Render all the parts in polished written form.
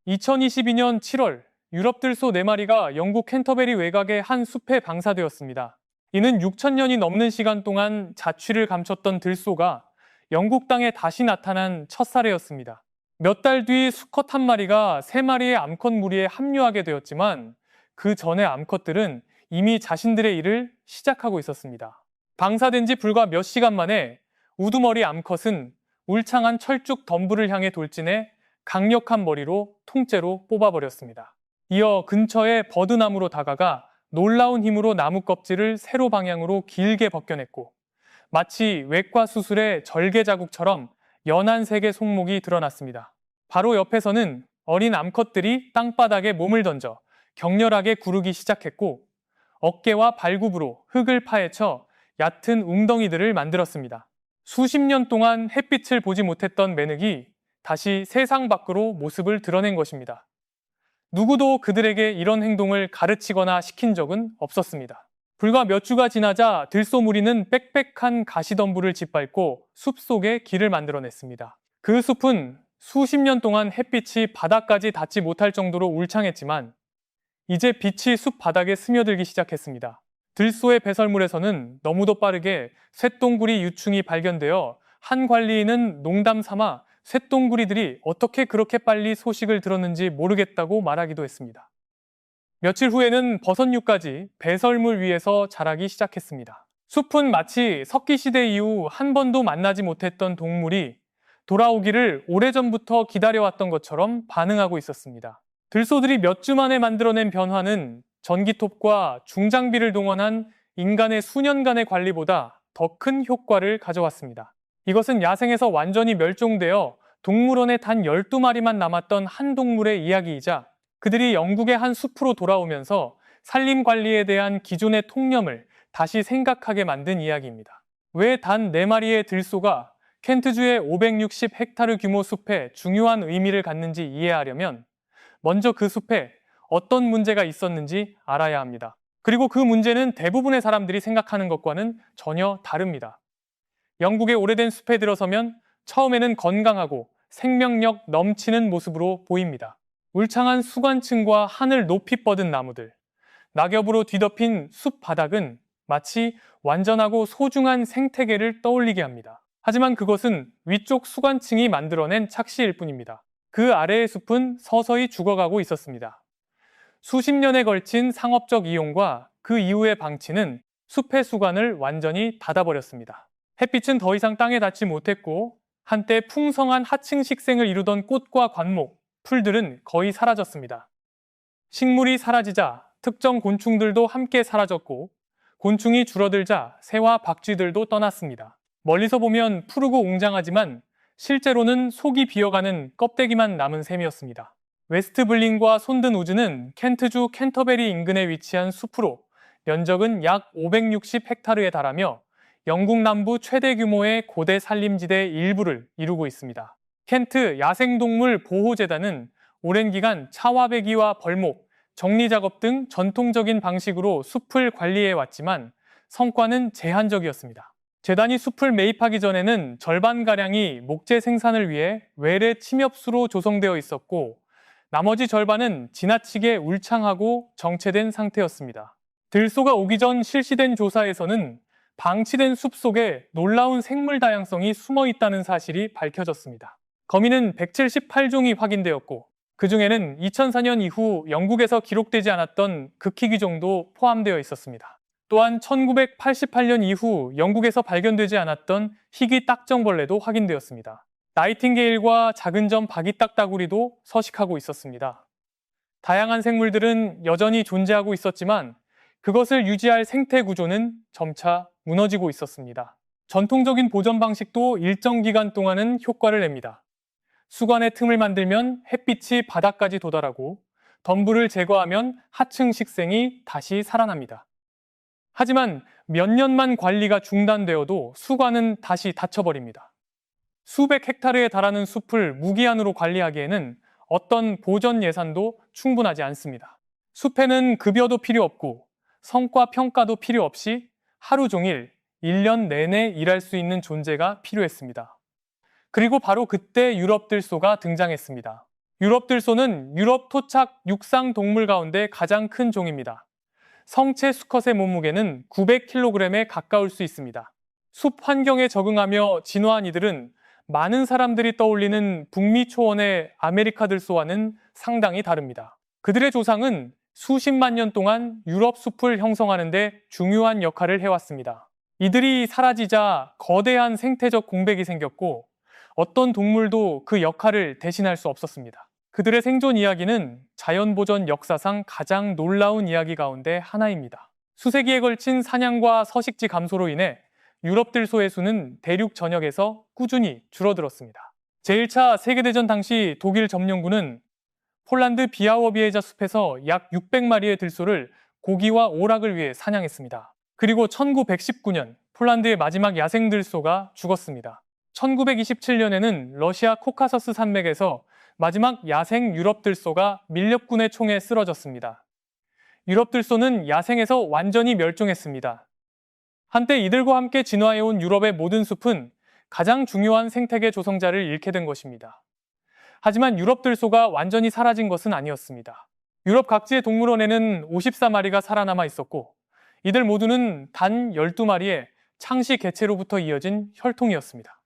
2022년 7월 유럽 들소 4마리가 영국 캔터베리 외곽의 한 숲에 방사되었습니다. 이는 6,000년이 넘는 시간 동안 자취를 감췄던 들소가 영국 땅에 다시 나타난 첫 사례였습니다. 몇 달 뒤 수컷 한 마리가 3마리의 암컷 무리에 합류하게 되었지만 그 전에 암컷들은 이미 자신들의 일을 시작하고 있었습니다. 방사된 지 불과 몇 시간 만에 우두머리 암컷은 울창한 철쭉 덤불을 향해 돌진해 강력한 머리로 통째로 뽑아버렸습니다. 이어 근처의 버드나무로 다가가 놀라운 힘으로 나무 껍질을 세로 방향으로 길게 벗겨냈고 마치 외과 수술의 절개 자국처럼 연한 색의 손목이 드러났습니다. 바로 옆에서는 어린 암컷들이 땅바닥에 몸을 던져 격렬하게 구르기 시작했고 어깨와 발굽으로 흙을 파헤쳐 얕은 웅덩이들을 만들었습니다. 수십 년 동안 햇빛을 보지 못했던 매늑이 다시 세상 밖으로 모습을 드러낸 것입니다. 누구도 그들에게 이런 행동을 가르치거나 시킨 적은 없었습니다. 불과 몇 주가 지나자 들소 무리는 빽빽한 가시덤불을 짓밟고 숲 속에 길을 만들어냈습니다. 그 숲은 수십 년 동안 햇빛이 바닥까지 닿지 못할 정도로 울창했지만 이제 빛이 숲 바닥에 스며들기 시작했습니다. 들소의 배설물에서는 너무도 빠르게 쇳덩구리 유충이 발견되어 한 관리인은 농담 삼아 쇳덩구리들이 어떻게 그렇게 빨리 소식을 들었는지 모르겠다고 말하기도 했습니다. 며칠 후에는 버섯류까지 배설물 위에서 자라기 시작했습니다. 숲은 마치 석기시대 이후 한 번도 만나지 못했던 동물이 돌아오기를 오래전부터 기다려왔던 것처럼 반응하고 있었습니다. 들소들이 몇 주 만에 만들어낸 변화는 전기톱과 중장비를 동원한 인간의 수년간의 관리보다 더 큰 효과를 가져왔습니다. 이것은 야생에서 완전히 멸종되어 동물원에 단 12마리만 남았던 한 동물의 이야기이자 그들이 영국의 한 숲으로 돌아오면서 산림 관리에 대한 기존의 통념을 다시 생각하게 만든 이야기입니다. 왜 단 4마리의 들소가 켄트주의 560헥타르 규모 숲에 중요한 의미를 갖는지 이해하려면 먼저 그 숲에 어떤 문제가 있었는지 알아야 합니다. 그리고 그 문제는 대부분의 사람들이 생각하는 것과는 전혀 다릅니다. 영국의 오래된 숲에 들어서면 처음에는 건강하고 생명력 넘치는 모습으로 보입니다. 울창한 수관층과 하늘 높이 뻗은 나무들, 낙엽으로 뒤덮인 숲 바닥은 마치 완전하고 소중한 생태계를 떠올리게 합니다. 하지만 그것은 위쪽 수관층이 만들어낸 착시일 뿐입니다. 그 아래의 숲은 서서히 죽어가고 있었습니다. 수십 년에 걸친 상업적 이용과 그 이후의 방치는 숲의 수관을 완전히 닫아버렸습니다. 햇빛은 더 이상 땅에 닿지 못했고 한때 풍성한 하층 식생을 이루던 꽃과 관목, 풀들은 거의 사라졌습니다. 식물이 사라지자 특정 곤충들도 함께 사라졌고 곤충이 줄어들자 새와 박쥐들도 떠났습니다. 멀리서 보면 푸르고 웅장하지만 실제로는 속이 비어가는 껍데기만 남은 셈이었습니다. 웨스트블린과 손든 우즈는 켄트주 켄터베리 인근에 위치한 숲으로 면적은 약 560헥타르에 달하며 영국 남부 최대 규모의 고대 산림지대의 일부를 이루고 있습니다. 켄트 야생동물 보호재단은 오랜 기간 차화배기와 벌목, 정리작업 등 전통적인 방식으로 숲을 관리해왔지만 성과는 제한적이었습니다. 재단이 숲을 매입하기 전에는 절반가량이 목재 생산을 위해 외래 침엽수로 조성되어 있었고 나머지 절반은 지나치게 울창하고 정체된 상태였습니다. 들소가 오기 전 실시된 조사에서는 방치된 숲 속에 놀라운 생물 다양성이 숨어 있다는 사실이 밝혀졌습니다. 거미는 178종이 확인되었고 그 중에는 2004년 이후 영국에서 기록되지 않았던 극희귀종도 포함되어 있었습니다. 또한 1988년 이후 영국에서 발견되지 않았던 희귀 딱정벌레도 확인되었습니다. 나이팅게일과 작은 점 바기딱따구리도 서식하고 있었습니다. 다양한 생물들은 여전히 존재하고 있었지만 그것을 유지할 생태 구조는 점차 무너지고 있었습니다. 전통적인 보존 방식도 일정 기간 동안은 효과를 냅니다. 수관의 틈을 만들면 햇빛이 바닥까지 도달하고 덤불을 제거하면 하층 식생이 다시 살아납니다. 하지만 몇 년만 관리가 중단되어도 수관은 다시 닫혀버립니다. 수백 헥타르에 달하는 숲을 무기한으로 관리하기에는 어떤 보전 예산도 충분하지 않습니다. 숲에는 급여도 필요 없고 성과 평가도 필요 없이 하루 종일 1년 내내 일할 수 있는 존재가 필요했습니다. 그리고 바로 그때 유럽 들소가 등장했습니다. 유럽 들소는 유럽 토착 육상 동물 가운데 가장 큰 종입니다. 성체 수컷의 몸무게는 900kg에 가까울 수 있습니다. 숲 환경에 적응하며 진화한 이들은 많은 사람들이 떠올리는 북미 초원의 아메리카 들소와는 상당히 다릅니다. 그들의 조상은 수십만 년 동안 유럽 숲을 형성하는 데 중요한 역할을 해왔습니다. 이들이 사라지자 거대한 생태적 공백이 생겼고 어떤 동물도 그 역할을 대신할 수 없었습니다. 그들의 생존 이야기는 자연보전 역사상 가장 놀라운 이야기 가운데 하나입니다. 수세기에 걸친 사냥과 서식지 감소로 인해 유럽 들소의 수는 대륙 전역에서 꾸준히 줄어들었습니다. 제1차 세계대전 당시 독일 점령군은 폴란드 비아워비에자 숲에서 약 600마리의 들소를 고기와 오락을 위해 사냥했습니다. 그리고 1919년 폴란드의 마지막 야생 들소가 죽었습니다. 1927년에는 러시아 코카서스 산맥에서 마지막 야생 유럽 들소가 밀렵군의 총에 쓰러졌습니다. 유럽 들소는 야생에서 완전히 멸종했습니다. 한때 이들과 함께 진화해온 유럽의 모든 숲은 가장 중요한 생태계 조성자를 잃게 된 것입니다. 하지만 유럽 들소가 완전히 사라진 것은 아니었습니다. 유럽 각지의 동물원에는 54마리가 살아남아 있었고 이들 모두는 단 12마리의 창시 개체로부터 이어진 혈통이었습니다.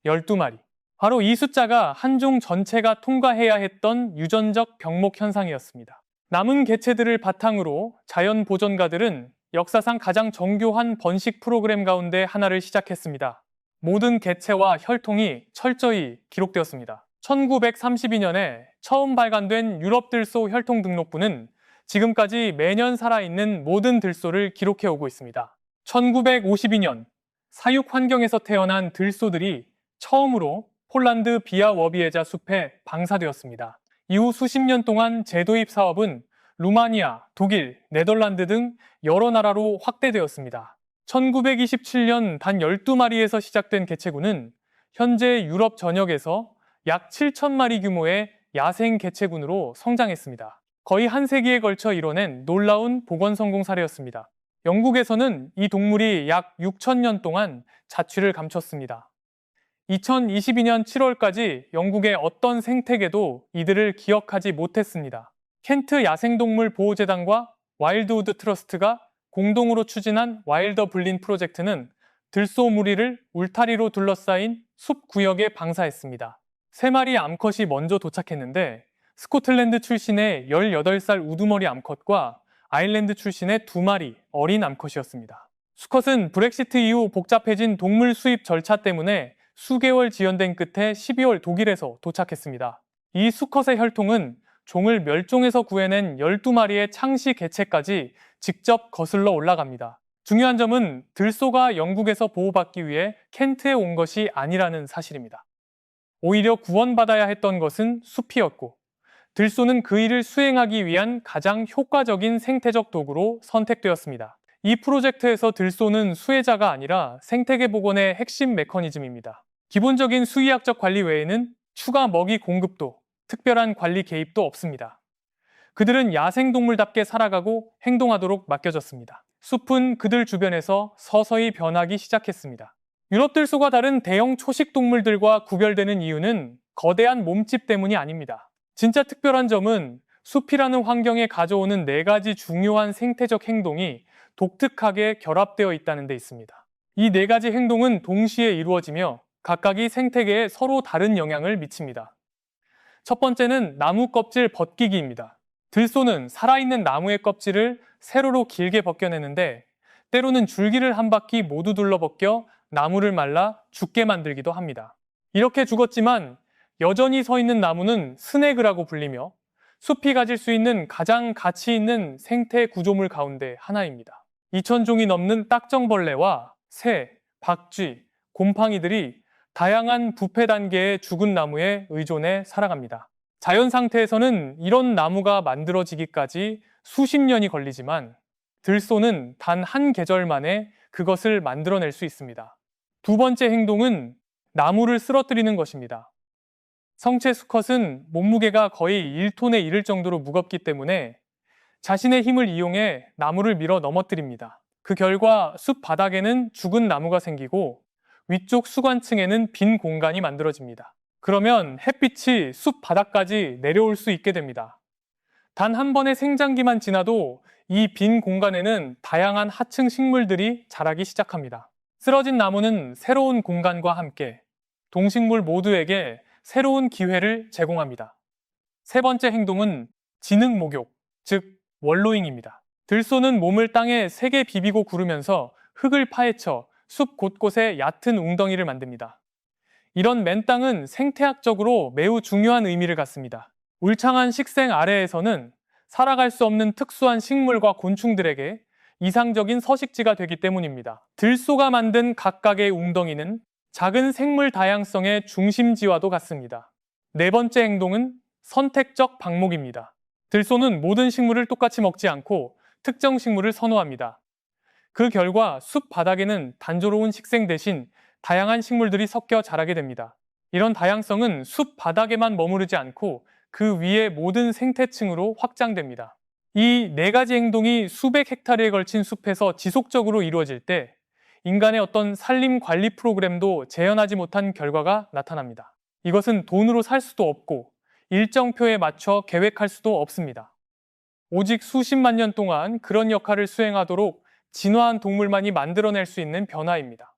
12마리. 바로 이 숫자가 한 종 전체가 통과해야 했던 유전적 병목 현상이었습니다. 남은 개체들을 바탕으로 자연 보전가들은 역사상 가장 정교한 번식 프로그램 가운데 하나를 시작했습니다. 모든 개체와 혈통이 철저히 기록되었습니다. 1932년에 처음 발간된 유럽 들소 혈통 등록부는 지금까지 매년 살아있는 모든 들소를 기록해오고 있습니다. 1952년 사육 환경에서 태어난 들소들이 처음으로 폴란드 비아워비에자 숲에 방사되었습니다. 이후 수십 년 동안 재도입 사업은 루마니아, 독일, 네덜란드 등 여러 나라로 확대되었습니다. 1927년 단 12마리에서 시작된 개체군은 현재 유럽 전역에서 약 7,000마리 규모의 야생 개체군으로 성장했습니다. 거의 한 세기에 걸쳐 이뤄낸 놀라운 복원 성공 사례였습니다. 영국에서는 이 동물이 약 6,000년 동안 자취를 감췄습니다. 2022년 7월까지 영국의 어떤 생태계도 이들을 기억하지 못했습니다. 켄트 야생동물 보호재단과 와일드우드 트러스트가 공동으로 추진한 와일더 블린 프로젝트는 들소 무리를 울타리로 둘러싸인 숲 구역에 방사했습니다. 3마리 암컷이 먼저 도착했는데 스코틀랜드 출신의 18살 우두머리 암컷과 아일랜드 출신의 2마리 어린 암컷이었습니다. 수컷은 브렉시트 이후 복잡해진 동물 수입 절차 때문에 수개월 지연된 끝에 12월 독일에서 도착했습니다. 이 수컷의 혈통은 종을 멸종해서 구해낸 12마리의 창시 개체까지 직접 거슬러 올라갑니다. 중요한 점은 들소가 영국에서 보호받기 위해 켄트에 온 것이 아니라는 사실입니다. 오히려 구원받아야 했던 것은 숲이었고 들소는 그 일을 수행하기 위한 가장 효과적인 생태적 도구로 선택되었습니다. 이 프로젝트에서 들소는 수혜자가 아니라 생태계 복원의 핵심 메커니즘입니다. 기본적인 수의학적 관리 외에는 추가 먹이 공급도, 특별한 관리 개입도 없습니다. 그들은 야생동물답게 살아가고 행동하도록 맡겨졌습니다. 숲은 그들 주변에서 서서히 변하기 시작했습니다. 유럽 들소가 다른 대형 초식 동물들과 구별되는 이유는 거대한 몸집 때문이 아닙니다. 진짜 특별한 점은 숲이라는 환경에 가져오는 4가지 중요한 생태적 행동이 독특하게 결합되어 있다는 데 있습니다. 이 4가지 행동은 동시에 이루어지며 각각이 생태계에 서로 다른 영향을 미칩니다. 첫 번째는 나무 껍질 벗기기입니다. 들소는 살아있는 나무의 껍질을 세로로 길게 벗겨내는데 때로는 줄기를 한 바퀴 모두 둘러벗겨 나무를 말라 죽게 만들기도 합니다. 이렇게 죽었지만 여전히 서 있는 나무는 스네그라고 불리며 숲이 가질 수 있는 가장 가치 있는 생태 구조물 가운데 하나입니다. 2,000종이 넘는 딱정벌레와 새, 박쥐, 곰팡이들이 다양한 부패 단계의 죽은 나무에 의존해 살아갑니다. 자연 상태에서는 이런 나무가 만들어지기까지 수십 년이 걸리지만 들소는 단 한 계절 만에 그것을 만들어낼 수 있습니다. 두 번째 행동은 나무를 쓰러뜨리는 것입니다. 성체 수컷은 몸무게가 거의 1톤에 이를 정도로 무겁기 때문에 자신의 힘을 이용해 나무를 밀어 넘어뜨립니다. 그 결과 숲 바닥에는 죽은 나무가 생기고 위쪽 수관층에는 빈 공간이 만들어집니다. 그러면 햇빛이 숲 바닥까지 내려올 수 있게 됩니다. 단 한 번의 생장기만 지나도 이 빈 공간에는 다양한 하층 식물들이 자라기 시작합니다. 쓰러진 나무는 새로운 공간과 함께 동식물 모두에게 새로운 기회를 제공합니다. 세 번째 행동은 지능 목욕, 즉 원로잉입니다. 들소는 몸을 땅에 세게 비비고 구르면서 흙을 파헤쳐 숲 곳곳에 얕은 웅덩이를 만듭니다. 이런 맨땅은 생태학적으로 매우 중요한 의미를 갖습니다. 울창한 식생 아래에서는 살아갈 수 없는 특수한 식물과 곤충들에게 이상적인 서식지가 되기 때문입니다. 들소가 만든 각각의 웅덩이는 작은 생물 다양성의 중심지와도 같습니다. 네 번째 행동은 선택적 방목입니다. 들소는 모든 식물을 똑같이 먹지 않고 특정 식물을 선호합니다. 그 결과 숲 바닥에는 단조로운 식생 대신 다양한 식물들이 섞여 자라게 됩니다. 이런 다양성은 숲 바닥에만 머무르지 않고 그 위의 모든 생태층으로 확장됩니다. 이 네 가지 행동이 수백 헥타르에 걸친 숲에서 지속적으로 이루어질 때 인간의 어떤 산림 관리 프로그램도 재현하지 못한 결과가 나타납니다. 이것은 돈으로 살 수도 없고 일정표에 맞춰 계획할 수도 없습니다. 오직 수십만 년 동안 그런 역할을 수행하도록 진화한 동물만이 만들어낼 수 있는 변화입니다.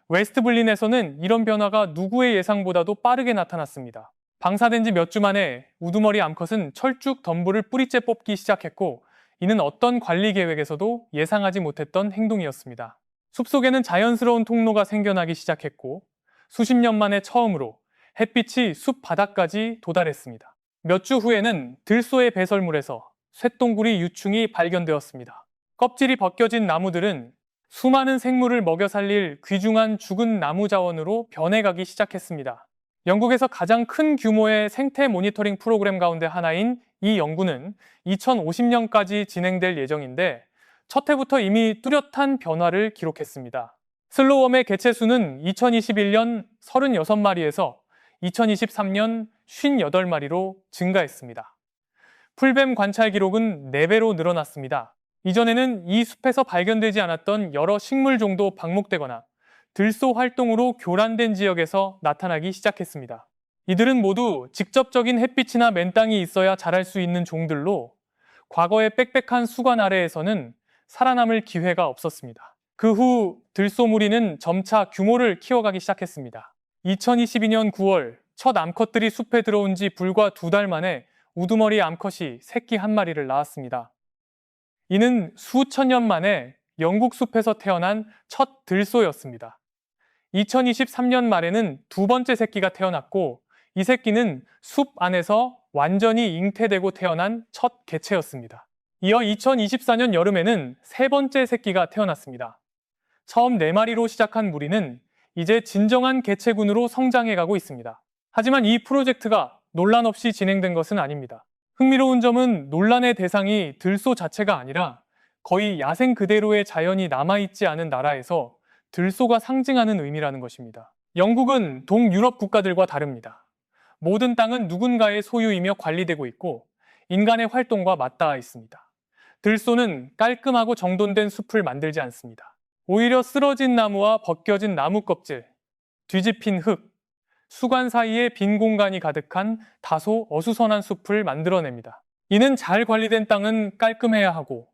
웨스트 berlin에서는 이런 변화가 누구의 예상보다도 빠르게 나타났습니다. 방사된 지 몇 주 만에 우두머리 암컷은 철쭉 덤불을 뿌리째 뽑기 시작했고, 이는 어떤 관리 계획에서도 예상하지 못했던 행동이었습니다. 숲속에는 자연스러운 통로가 생겨나기 시작했고, 수십 년 만에 처음으로 햇빛이 숲 바닥까지 도달했습니다. 몇 주 후에는 들소의 배설물에서 쇳덩구리 유충이 발견되었습니다. 껍질이 벗겨진 나무들은 수많은 생물을 먹여 살릴 귀중한 죽은 나무 자원으로 변해가기 시작했습니다. 영국에서 가장 큰 규모의 생태 모니터링 프로그램 가운데 하나인 이 연구는 2050년까지 진행될 예정인데 첫 해부터 이미 뚜렷한 변화를 기록했습니다. 슬로웜의 개체 수는 2021년 36마리에서 2023년 58마리로 증가했습니다. 풀뱀 관찰 기록은 4배로 늘어났습니다. 이전에는 이 숲에서 발견되지 않았던 여러 식물종도 방목되거나 들소 활동으로 교란된 지역에서 나타나기 시작했습니다. 이들은 모두 직접적인 햇빛이나 맨땅이 있어야 자랄 수 있는 종들로 과거의 빽빽한 수관 아래에서는 살아남을 기회가 없었습니다. 그 후 들소 무리는 점차 규모를 키워가기 시작했습니다. 2022년 9월 첫 암컷들이 숲에 들어온 지 불과 2달 만에 우두머리 암컷이 새끼 한 마리를 낳았습니다. 이는 수천 년 만에 영국 숲에서 태어난 첫 들소였습니다. 2023년 말에는 두 번째 새끼가 태어났고 이 새끼는 숲 안에서 완전히 잉태되고 태어난 첫 개체였습니다. 이어 2024년 여름에는 세 번째 새끼가 태어났습니다. 처음 4마리로 시작한 무리는 이제 진정한 개체군으로 성장해가고 있습니다. 하지만 이 프로젝트가 논란 없이 진행된 것은 아닙니다. 흥미로운 점은 논란의 대상이 들소 자체가 아니라 거의 야생 그대로의 자연이 남아있지 않은 나라에서 들소가 상징하는 의미라는 것입니다. 영국은 동유럽 국가들과 다릅니다. 모든 땅은 누군가의 소유이며 관리되고 있고 인간의 활동과 맞닿아 있습니다. 들소는 깔끔하고 정돈된 숲을 만들지 않습니다. 오히려 쓰러진 나무와 벗겨진 나무 껍질, 뒤집힌 흙, 수관 사이에 빈 공간이 가득한 다소 어수선한 숲을 만들어냅니다. 이는 잘 관리된 땅은 깔끔해야 하고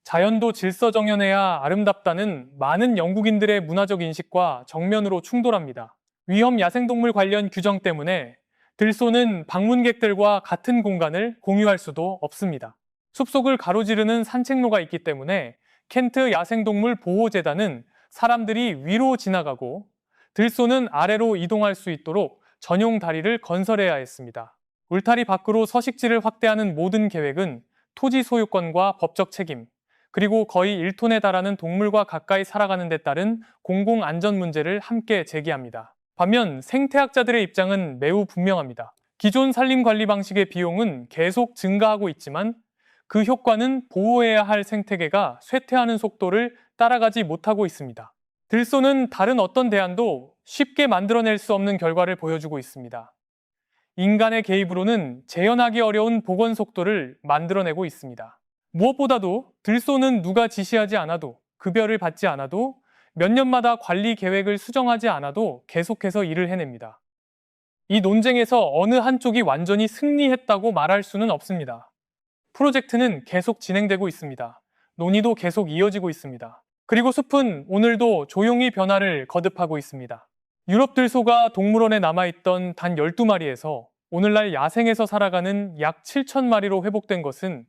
자연도 질서정연해야 아름답다는 많은 영국인들의 문화적 인식과 정면으로 충돌합니다. 위험 야생동물 관련 규정 때문에 들소는 방문객들과 같은 공간을 공유할 수도 없습니다. 숲속을 가로지르는 산책로가 있기 때문에 켄트 야생동물 보호재단은 사람들이 위로 지나가고 들소는 아래로 이동할 수 있도록 전용 다리를 건설해야 했습니다. 울타리 밖으로 서식지를 확대하는 모든 계획은 토지 소유권과 법적 책임, 그리고 거의 1톤에 달하는 동물과 가까이 살아가는 데 따른 공공안전 문제를 함께 제기합니다. 반면 생태학자들의 입장은 매우 분명합니다. 기존 산림 관리 방식의 비용은 계속 증가하고 있지만 그 효과는 보호해야 할 생태계가 쇠퇴하는 속도를 따라가지 못하고 있습니다. 들소는 다른 어떤 대안도 쉽게 만들어낼 수 없는 결과를 보여주고 있습니다. 인간의 개입으로는 재현하기 어려운 복원 속도를 만들어내고 있습니다. 무엇보다도 들소는 누가 지시하지 않아도, 급여를 받지 않아도, 몇 년마다 관리 계획을 수정하지 않아도 계속해서 일을 해냅니다. 이 논쟁에서 어느 한쪽이 완전히 승리했다고 말할 수는 없습니다. 프로젝트는 계속 진행되고 있습니다. 논의도 계속 이어지고 있습니다. 그리고 숲은 오늘도 조용히 변화를 거듭하고 있습니다. 유럽 들소가 동물원에 남아있던 단 12마리에서 오늘날 야생에서 살아가는 약 7,000마리로 회복된 것은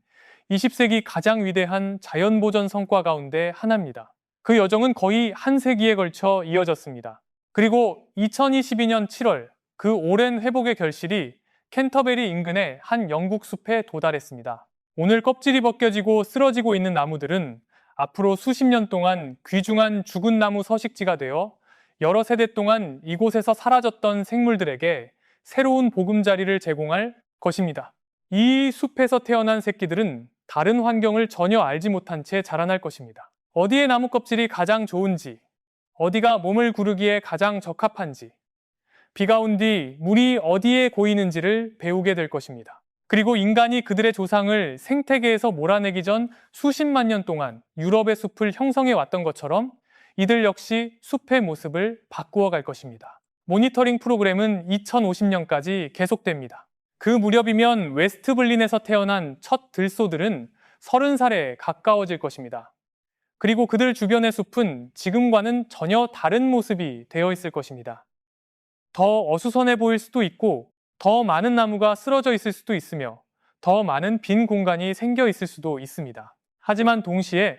20세기 가장 위대한 자연보전 성과 가운데 하나입니다. 그 여정은 거의 한 세기에 걸쳐 이어졌습니다. 그리고 2022년 7월 그 오랜 회복의 결실이 캔터베리 인근의 한 영국 숲에 도달했습니다. 오늘 껍질이 벗겨지고 쓰러지고 있는 나무들은 앞으로 수십 년 동안 귀중한 죽은 나무 서식지가 되어 여러 세대 동안 이곳에서 사라졌던 생물들에게 새로운 보금자리를 제공할 것입니다. 이 숲에서 태어난 새끼들은 다른 환경을 전혀 알지 못한 채 자라날 것입니다. 어디에 나무 껍질이 가장 좋은지, 어디가 몸을 구르기에 가장 적합한지, 비가 온 뒤 물이 어디에 고이는지를 배우게 될 것입니다. 그리고 인간이 그들의 조상을 생태계에서 몰아내기 전 수십만 년 동안 유럽의 숲을 형성해 왔던 것처럼 이들 역시 숲의 모습을 바꾸어 갈 것입니다. 모니터링 프로그램은 2050년까지 계속됩니다. 그 무렵이면 웨스트 berlin에서 태어난 첫 들소들은 30살에 가까워질 것입니다. 그리고 그들 주변의 숲은 지금과는 전혀 다른 모습이 되어 있을 것입니다. 더 어수선해 보일 수도 있고 더 많은 나무가 쓰러져 있을 수도 있으며 더 많은 빈 공간이 생겨 있을 수도 있습니다. 하지만 동시에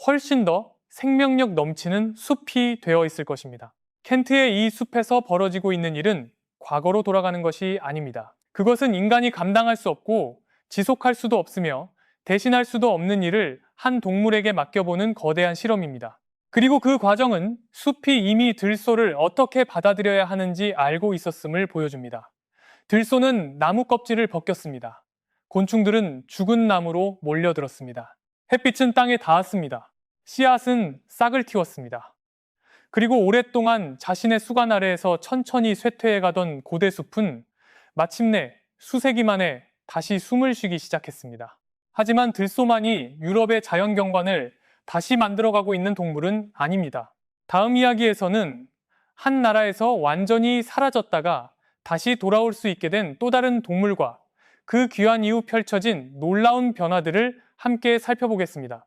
훨씬 더 생명력 넘치는 숲이 되어 있을 것입니다. 켄트의 이 숲에서 벌어지고 있는 일은 과거로 돌아가는 것이 아닙니다. 그것은 인간이 감당할 수 없고 지속할 수도 없으며 대신할 수도 없는 일을 한 동물에게 맡겨보는 거대한 실험입니다. 그리고 그 과정은 숲이 이미 들소를 어떻게 받아들여야 하는지 알고 있었음을 보여줍니다. 들소는 나무 껍질을 벗겼습니다. 곤충들은 죽은 나무로 몰려들었습니다. 햇빛은 땅에 닿았습니다. 씨앗은 싹을 틔웠습니다. 그리고 오랫동안 자신의 수간 아래에서 천천히 쇠퇴해가던 고대 숲은 마침내 수세기 만에 다시 숨을 쉬기 시작했습니다. 하지만 들소만이 유럽의 자연경관을 다시 만들어가고 있는 동물은 아닙니다. 다음 이야기에서는 한 나라에서 완전히 사라졌다가 다시 돌아올 수 있게 된 또 다른 동물과 그 귀환 이후 펼쳐진 놀라운 변화들을 함께 살펴보겠습니다.